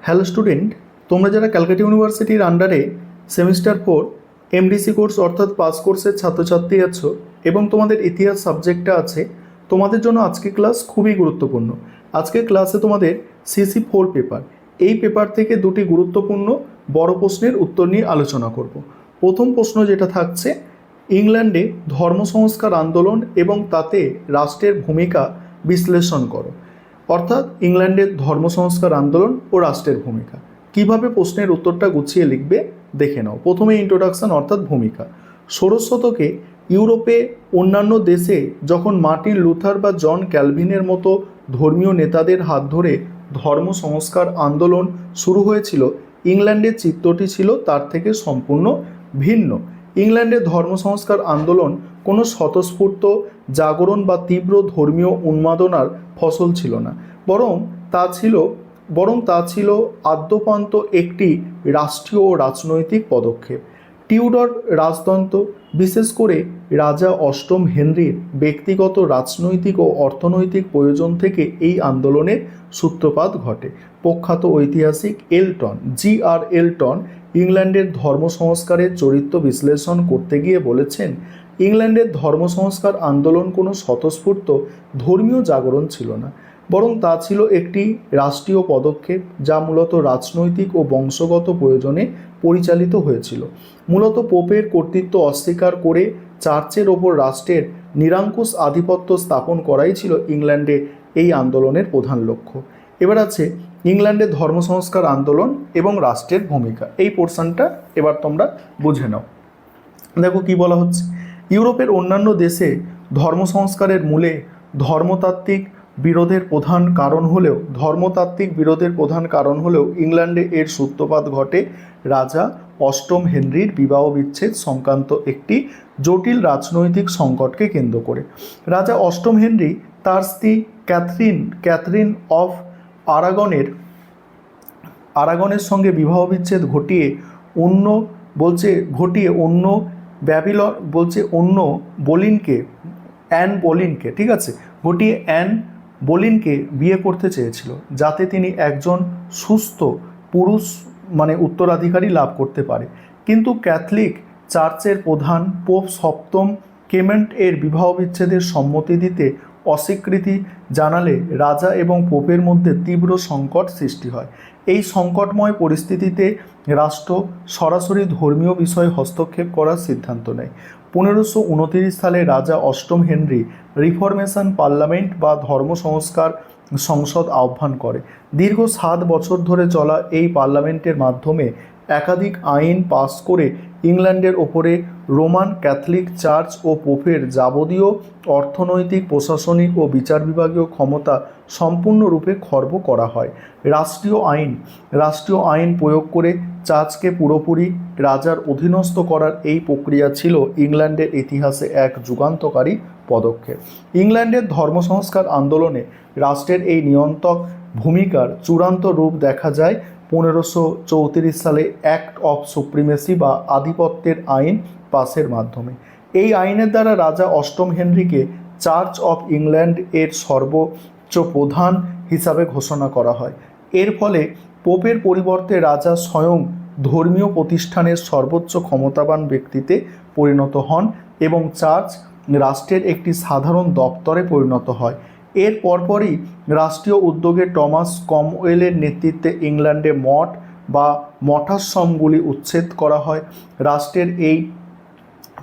Hello student, তোমরা যারা ক্যালকাটা ইউনিভার্সিটির আন্ডারে সেমিস্টার 4 এমডিসি কোর্স অর্থাৎ পাস কোর্সের ছাত্রছাত্রী আছো এবং তোমাদের ইতিহাস সাবজেক্টটা আছে, তোমাদের জন্য আজকে ক্লাস খুবই গুরুত্বপূর্ণ। আজকের ক্লাসে তোমাদের CC4 পেপার, এই পেপার থেকে দুটি গুরুত্বপূর্ণ বড় প্রশ্নের উত্তর নিয়ে আলোচনা করব। প্রথম প্রশ্ন যেটা থাকছে, ইংল্যান্ডে ধর্ম সংস্কার আন্দোলন এবং তাতে রাষ্ট্রের ভূমিকা বিশ্লেষণ করো। অর্থাৎ ইংল্যান্ডের ধর্ম সংস্কার আন্দোলন ও রাষ্ট্রের ভূমিকা। কিভাবে প্রশ্নের উত্তরটা গুছিয়ে লিখবে দেখে নাও। প্রথমে ইন্ট্রোডাকশন অর্থাৎ ভূমিকা। 16 শতকে ইউরোপে অন্যান্য দেশে যখন মার্টিন লুথার বা জন ক্যালভিনের মতো ধর্মীয় নেতাদের হাত ধরে ধর্ম সংস্কার আন্দোলন শুরু হয়েছিল, ইংল্যান্ডের চিত্রটি ছিল তার থেকে সম্পূর্ণ ভিন্ন। ইংল্যান্ডের ধর্ম সংস্কার আন্দোলন কোনো স্বতঃস্ফূর্ত জাগরণ বা তীব্র ধর্মীয় উন্মাদনার ফসল ছিল না, বরং তা ছিল আদ্যোপান্ত একটি রাষ্ট্রীয় ও রাজনৈতিক পদক্ষেপ। টিউডর রাজতন্ত্র, বিশেষ করে রাজা অষ্টম হেনরির ব্যক্তিগত রাজনৈতিক ও অর্থনৈতিক প্রয়োজন থেকে এই আন্দোলনের সূত্রপাত ঘটে। প্রখ্যাত ঐতিহাসিক GR এলটন ইংল্যান্ডের ধর্ম সংস্কারের চরিত্র বিশ্লেষণ করতে গিয়ে বলেছেন, ইংল্যান্ডের ধর্ম সংস্কার আন্দোলন কোনো স্বতঃস্ফূর্ত ধর্মীয় জাগরণ ছিল না, বরং তা ছিল একটি রাষ্ট্রীয় পদক্ষেপ যা মূলত রাজনৈতিক ও বংশগত প্রয়োজনে পরিচালিত হয়েছিল। মূলত পোপের কর্তৃত্ব অস্বীকার করে চার্চের ওপর রাষ্ট্রের নিরঙ্কুশ আধিপত্য স্থাপন করাই ছিল ইংল্যান্ডে এই আন্দোলনের প্রধান লক্ষ্য। এবার আছে ইংল্যান্ডের ধর্ম সংস্কার আন্দোলন এবং রাষ্ট্রের ভূমিকা। এই পোর্শনটা এবার তোমরা বুঝে নাও। দেখো কি বলা হচ্ছে, ইউরোপের অন্যান্য দেশে ধর্ম সংস্কারের মূলে ধর্মতাত্ত্বিক বিরোধের প্রধান কারণ হলেও ইংল্যান্ডে এর সূত্রপাত ঘটে রাজা অষ্টম হেনরির বিবাহ বিচ্ছেদ সংক্রান্ত একটি জটিল রাজনৈতিক সংকটকে কেন্দ্র করে। রাজা অষ্টম হেনরি তার স্ত্রী ক্যাথরিন অফ আরাগনের সঙ্গে বিবাহ বিচ্ছেদ ঘটিয়ে অন্য অ্যান বোলিনকে বিয়ে করতে চেয়েছিল, যাতে তিনি একজন সুস্থ পুরুষ উত্তরাধিকারী লাভ করতে পারে। কিন্তু ক্যাথলিক চার্চের প্রধান পোপ সপ্তম ক্লেমেন্ট এর বিবাহ বিচ্ছেদের সম্মতি দিতে অস্বীকৃতি জানালে রাজা এবং পোপের মধ্যে তীব্র সংকট সৃষ্টি হয়। এই সংকটময় পরিস্থিতিতে রাষ্ট্র সরাসরি ধর্মীয় বিষয়ে হস্তক্ষেপ করার সিদ্ধান্ত নেয়। 1529 সালে রাজা অষ্টম হেনরি রিফরমেশন পার্লামেন্ট বা ধর্ম সংস্কার সংসদ আহ্বান করে। দীর্ঘ 7 বছর ধরে চলা এই পার্লামেন্টের মাধ্যমে একাধিক আইন পাস করে ইংল্যান্ডের ওপরে রোমান ক্যাথলিক চার্চ ও পোপের যাবতীয় অর্থনৈতিক, প্রশাসনিক ও বিচার বিভাগীয় ক্ষমতা সম্পূর্ণরূপে খর্ব করা হয়। রাষ্ট্রীয় আইন প্রয়োগ করে চার্চকে পুরোপুরি রাজার অধীনস্থ করার এই প্রক্রিয়া ছিল ইংল্যান্ডের ইতিহাসে এক যুগান্তকারী পদক্ষেপ। ইংল্যান্ডের ধর্ম সংস্কার আন্দোলনে রাষ্ট্রের এই নিয়ন্ত্রক ভূমিকার চূড়ান্ত রূপ দেখা যায় 1534 সালে অ্যাক্ট অফ সুপ্রিমেসি বা আধিপত্যের আইন পাসের মাধ্যমে। এই আইনের দ্বারা রাজা অষ্টম হেনরিকে চার্চ অফ ইংল্যান্ড এর সর্বোচ্চ প্রধান হিসাবে ঘোষণা করা হয়। এর ফলে পোপের পরিবর্তে রাজা স্বয়ং ধর্মীয় প্রতিষ্ঠানের সর্বোচ্চ ক্ষমতাবান ব্যক্তিতে পরিণত হন এবং চার্চ রাষ্ট্রের একটি সাধারণ দপ্তরে পরিণত হয়। এর পরপরই রাষ্ট্রীয় উদ্যোগে টমাস ক্রমওয়েলের নেতৃত্বে ইংল্যান্ডে মঠ বা মঠাশ্রমগুলি উচ্ছেদ করা হয়। রাষ্ট্রের এই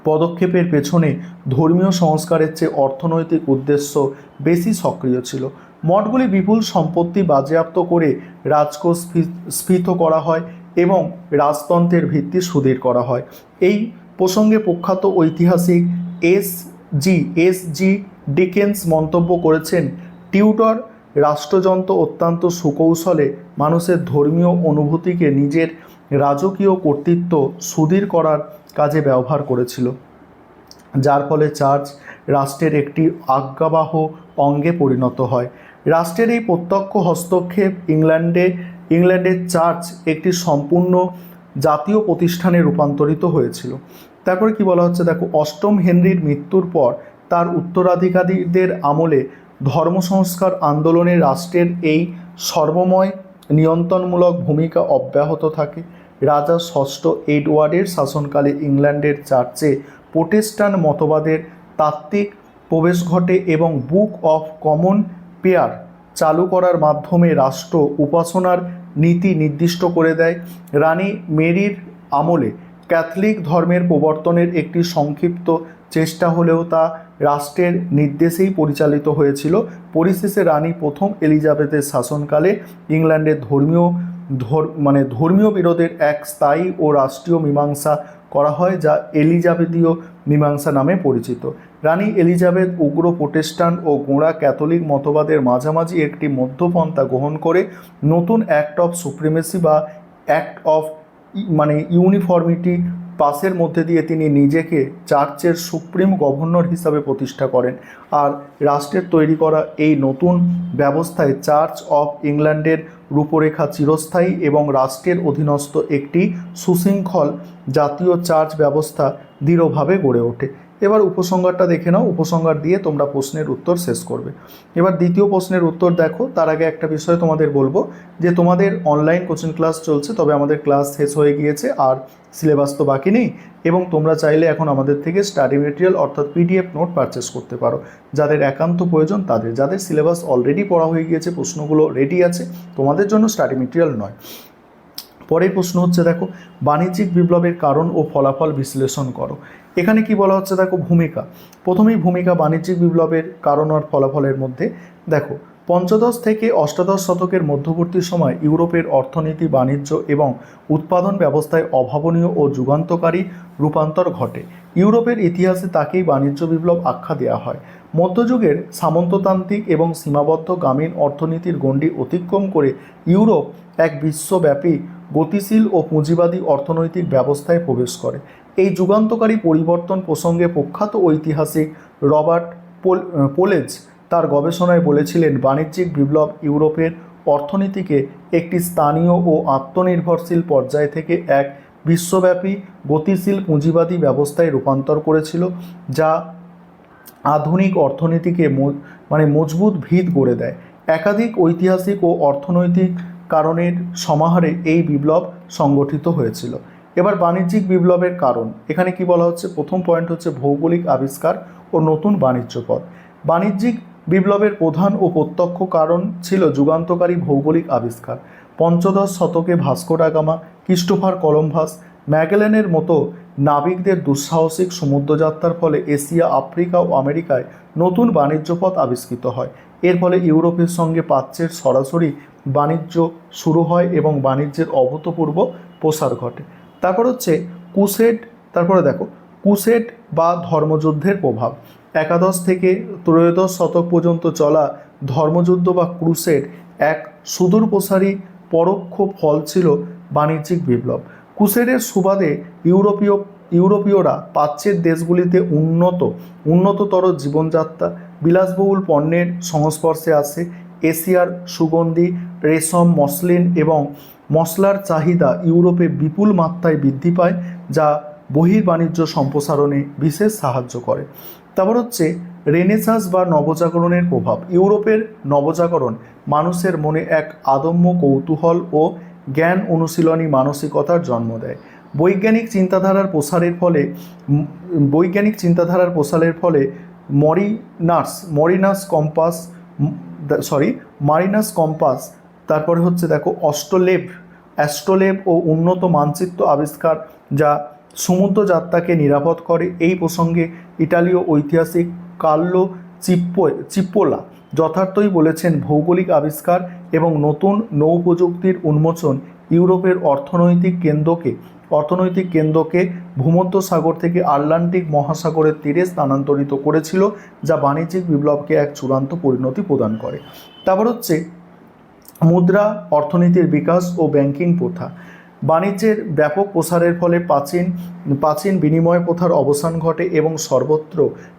পদক্ষেপের পেছনে ধর্মীয় সংস্কারের চেয়ে অর্থনৈতিক উদ্দেশ্য বেশি সক্রিয় ছিল। মঠগুলি বিপুল সম্পত্তি বাজেয়াপ্ত করে রাজকোষ স্ফীত করা হয় এবং রাজতন্ত্রের ভিত্তি সুদৃঢ় করা হয়। এই প্রসঙ্গে প্রখ্যাত ঐতিহাসিক এস জি ডিকেন্স মন্তব্য করেছেন, টিউডর রাষ্ট্রযন্ত্র অত্যন্ত সুকৌশলে মানুষের ধর্মীয় অনুভূতিকে নিজের রাজকীয় কর্তৃত্ব সুদৃঢ় করার কাজে ব্যবহার করেছিল, যার ফলে চার্চ রাষ্ট্রের একটি আজ্ঞাবহ অঙ্গে পরিণত হয়। রাষ্ট্রের এই প্রত্যক্ষ হস্তক্ষেপ ইংল্যান্ডের চার্চ একটি সম্পূর্ণ জাতীয় প্রতিষ্ঠানে রূপান্তরিত হয়েছিল। তারপরে কি বলা হচ্ছে, দেখো, অষ্টম হেনরির মৃত্যুর পর তার উত্তরাধিকারীদের আমলে ধর্ম সংস্কার আন্দোলনে রাষ্ট্রের এই সর্বময় নিয়ন্ত্রণমূলক ভূমিকা অব্যাহত থাকে। রাজা ষষ্ঠ এডওয়ার্ডের শাসনকালে ইংল্যান্ডের চার্চে প্রোটেস্ট্যান্ট মতবাদের তাত্ত্বিক প্রবেশ ঘটে এবং বুক অফ কমন পেয়ার চালু করার মাধ্যমে রাষ্ট্র উপাসনার নীতি নির্দিষ্ট করে দেয়। রানী মেরির আমলে ক্যাথলিক ধর্মের প্রবর্তনের একটি সংক্ষিপ্ত চেষ্টা হলেও তা রাষ্ট্রের নির্দেশেই পরিচালিত হয়েছিল। পরিশেষে রানী প্রথম এলিজাবেথের শাসনকালে ইংল্যান্ডের ধর্মীয় বিরোধের এক স্থায়ী ও রাষ্ট্রীয় মীমাংসা করা হয়, যা এলিজাবেথীয় মীমাংসা নামে পরিচিত। রানী এলিজাবেথ উগ্র প্রোটেস্ট্যান্ট ও গোঁড়া ক্যাথলিক মতবাদের মাঝামাঝি একটি মধ্যপন্থা গ্রহণ করে নতুন অ্যাক্ট অফ সুপ্রিমেসি বা অ্যাক্ট অফ ইউনিফর্মিটি পাসের মধ্যে দিয়ে তিনি নিজেকে চার্চের সুপ্রিম গভর্নর হিসাবে প্রতিষ্ঠা করেন। আর রাষ্ট্রের তৈরি করা এই নতুন ব্যবস্থায় চার্চ অফ ইংল্যান্ডের রূপরেখা চিরস্থায়ী এবং রাষ্ট্রের অধীনস্থ একটি সুশৃঙ্খল জাতীয় চার্চ ব্যবস্থা দৃঢ়ভাবে গড়ে ওঠে। এবার উপসংহারটা দেখে নাও, উপসংহার দিয়ে তোমরা প্রশ্নের উত্তর শেষ করবে। এবার দ্বিতীয় প্রশ্নের উত্তর দেখো। তার আগে একটা বিষয় তোমাদের বলবো যে তোমাদের অনলাইন কোচিং ক্লাস চলছে, তবে আমাদের ক্লাস শেষ হয়ে গিয়েছে, আর সিলেবাস তো বাকি নেই, এবং তোমরা চাইলে এখন আমাদের থেকে স্টাডি মেটেরিয়াল অর্থাৎ পিডিএফ নোট পারচেস করতে পারো। যাদের একান্ত প্রয়োজন তাদের, যাদের সিলেবাস অলরেডি পড়া হয়ে গিয়েছে, প্রশ্নগুলো রেডি আছে, তোমাদের জন্য স্টাডি মেটেরিয়াল নয়। পরের প্রশ্ন হচ্ছে দেখো, বাণিজ্যিক বিপ্লবের কারণ ও ফলাফল বিশ্লেষণ করো। এখানে কি বলা হচ্ছে দেখো, ভূমিকা। প্রথমেই ভূমিকা বাণিজ্যিক বিপ্লবের কারণ আর ফলাফলের মধ্যে দেখো, পঞ্চদশ থেকে অষ্টাদশ শতকের মধ্যবর্তী সময় ইউরোপের অর্থনীতি, বাণিজ্য এবং উৎপাদন ব্যবস্থায় অভাবনীয় ও যুগান্তকারী রূপান্তর ঘটে। ইউরোপের ইতিহাসে তাকেই বাণিজ্য বিপ্লব আখ্যা দেওয়া হয়। মধ্যযুগের সামন্ততান্ত্রিক এবং সীমাবদ্ধ গ্রামীণ অর্থনীতির গণ্ডি অতিক্রম করে ইউরোপ এক বিশ্বব্যাপী গতিশীল ও পুঁজিবাদী অর্থনৈতিক ব্যবস্থায় প্রবেশ করে। এই যুগান্তকারী পরিবর্তন প্রসঙ্গে প্রখ্যাত ঐতিহাসিক রবার্ট পোলেজ তার গবেষণায় বলেছিলেন, বাণিজ্যিক বিপ্লব ইউরোপের অর্থনীতিকে একটি স্থানীয় ও আত্মনির্ভরশীল পর্যায় থেকে এক বিশ্বব্যাপী গতিশীল পুঁজিবাদী ব্যবস্থায় রূপান্তর করেছিল, যা আধুনিক অর্থনীতিকে মজবুত ভিত গড়ে দেয়। একাধিক ঐতিহাসিক ও অর্থনৈতিক কারণের সমাহারে এই বিপ্লব সংগঠিত হয়েছিল। এবার বাণিজ্যিক বিপ্লবের কারণ, এখানে কি বলা হচ্ছে, প্রথম পয়েন্ট হচ্ছে ভৌগোলিক আবিষ্কার ও নতুন বাণিজ্য পথ। বাণিজ্যিক বিপ্লবের প্রধান ও প্রত্যক্ষ কারণ ছিল যুগান্তকারী ভৌগোলিক আবিষ্কার। পঞ্চদশ শতকে Vasco da Gama, Christopher Columbus, ম্যাগেলেনের মতো নাবিকদের দুঃসাহসিক সমুদ্রযাত্রার ফলে এশিয়া, আফ্রিকা ও আমেরিকায় নতুন বাণিজ্য পথ আবিষ্কৃত হয়। এর ফলে ইউরোপের সঙ্গে প্রাচ্যের সরাসরি বাণিজ্য শুরু হয় এবং বাণিজ্যের অভূতপূর্ব প্রসার ঘটে। তারপর হচ্ছে ক্রুসেড। তারপরে দেখো, ক্রুসেড বা ধর্মযুদ্ধের প্রভাব। একাদশ থেকে ত্রয়োদশ শতক পর্যন্ত চলা ধর্মযুদ্ধ বা ক্রুসেড এক সুদূরপ্রসারী পরোক্ষ ফল ছিল বাণিজ্যিক বিপ্লব। ক্রুসেডের সুবাদে ইউরোপীয়রা প্রাচ্যের দেশগুলিতে উন্নততর জীবনযাত্রা, বিলাসবহুল পণ্যের সংস্পর্শে আসে। এশিয়ার সুগন্ধি, রেশম, মসলিন এবং মশলার চাহিদা ইউরোপে বিপুল মাত্রায় বৃদ্ধি পায়, যা বহির্বাণিজ্য সম্প্রসারণে বিশেষ সাহায্য করে। তারপর হচ্ছে রেনেসাঁস বা নবজাগরণের প্রভাব। ইউরোপের নবজাগরণ মানুষের মনে এক আদম্য কৌতূহল ও জ্ঞান অনুশীলনী মানসিকতার জন্ম দেয়। বৈজ্ঞানিক চিন্তাধারার প্রসারের ফলে মারিনাস কম্পাস, তারপরে হচ্ছে দেখো অ্যাস্ট্রোলেব ও উন্নত মানচিত্র আবিষ্কার, যা সমুদ্রযাত্রাকে নিরাপদ করে। এই প্রসঙ্গে ইটালীয় ঐতিহাসিক কার্লো চিপ্পোলা যথার্থই বলেছেন, ভৌগোলিক আবিষ্কার এবং নতুন নৌ প্রযুক্তির উন্মোচন ইউরোপের অর্থনৈতিক কেন্দ্রকে ভূমধ্যসাগর থেকে আটলান্টিক মহাসাগরের তীরে স্থানান্তরিত করেছিল, যা বাণিজ্যিক বিপ্লবকে এক চূড়ান্ত পরিণতি প্রদান করে। তারপর হচ্ছে মুদ্রা, অর্থনীতির বিকাশ ও ব্যাংকিং প্রথা। বাণিজ্যের ব্যাপক প্রসারের ফলে প্রাচীন বিনিময় প্রথার অবসান ঘটে এবং সর্বত্র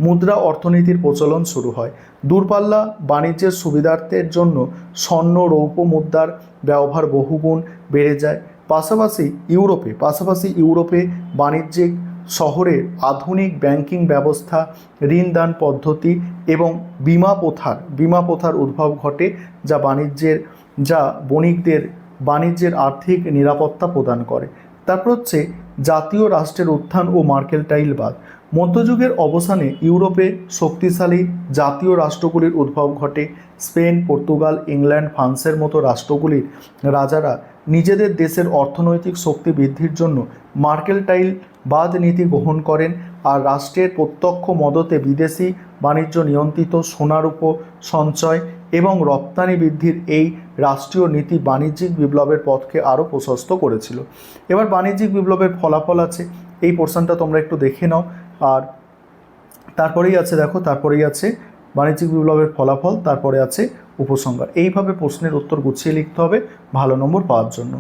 মুদ্রা অর্থনীতির প্রচলন শুরু হয়। দূরপাল্লা বাণিজ্যের সুবিধার্থের জন্য স্বর্ণ, রৌপ্য মুদ্রার ব্যবহার বহুগুণ বেড়ে যায়। পাশাপাশি ইউরোপে বাণিজ্যিক শহরের আধুনিক ব্যাংকিং ব্যবস্থা, ঋণদান পদ্ধতি এবং বীমা প্রথার উদ্ভব ঘটে, যা যা বণিকদের বাণিজ্যের আর্থিক নিরাপত্তা প্রদান করে। তারপর হচ্ছে জাতীয় রাষ্ট্রের উত্থান ও মার্কেন্টাইলবাদ। মধ্যযুগের অবসানে ইউরোপে শক্তিশালী জাতীয় রাষ্ট্রগুলির উদ্ভব ঘটে। স্পেন, পর্তুগাল, ইংল্যান্ড, ফ্রান্সের মতো রাষ্ট্রগুলির রাজারা নিজেদের দেশের অর্থনৈতিক শক্তি বৃদ্ধির জন্য মার্কেন্টাইলবাদ নীতি গ্রহণ করেন, আর রাষ্ট্রের প্রত্যক্ষ মদতে বিদেশি বাণিজ্য নিয়ন্ত্রিত সোনারূপ সঞ্চয় এবং রপ্তানি বৃদ্ধির এই রাষ্ট্রীয় নীতি বাণিজ্যিক বিপ্লবের পথকে আরও প্রশস্ত করেছিল। এবার বাণিজ্যিক বিপ্লবের ফলাফল আছে, এই পোর্শনটা তোমরা একটু দেখে নাও। আর তারপরেই আছে, দেখো তারপরেই আছে বাণিজ্যিক বিপ্লবের ফলাফল, তারপরে আছে উপসংহার। এইভাবে প্রশ্নের উত্তর গুছিয়ে লিখতে হবে ভালো নম্বর পাওয়ার জন্য।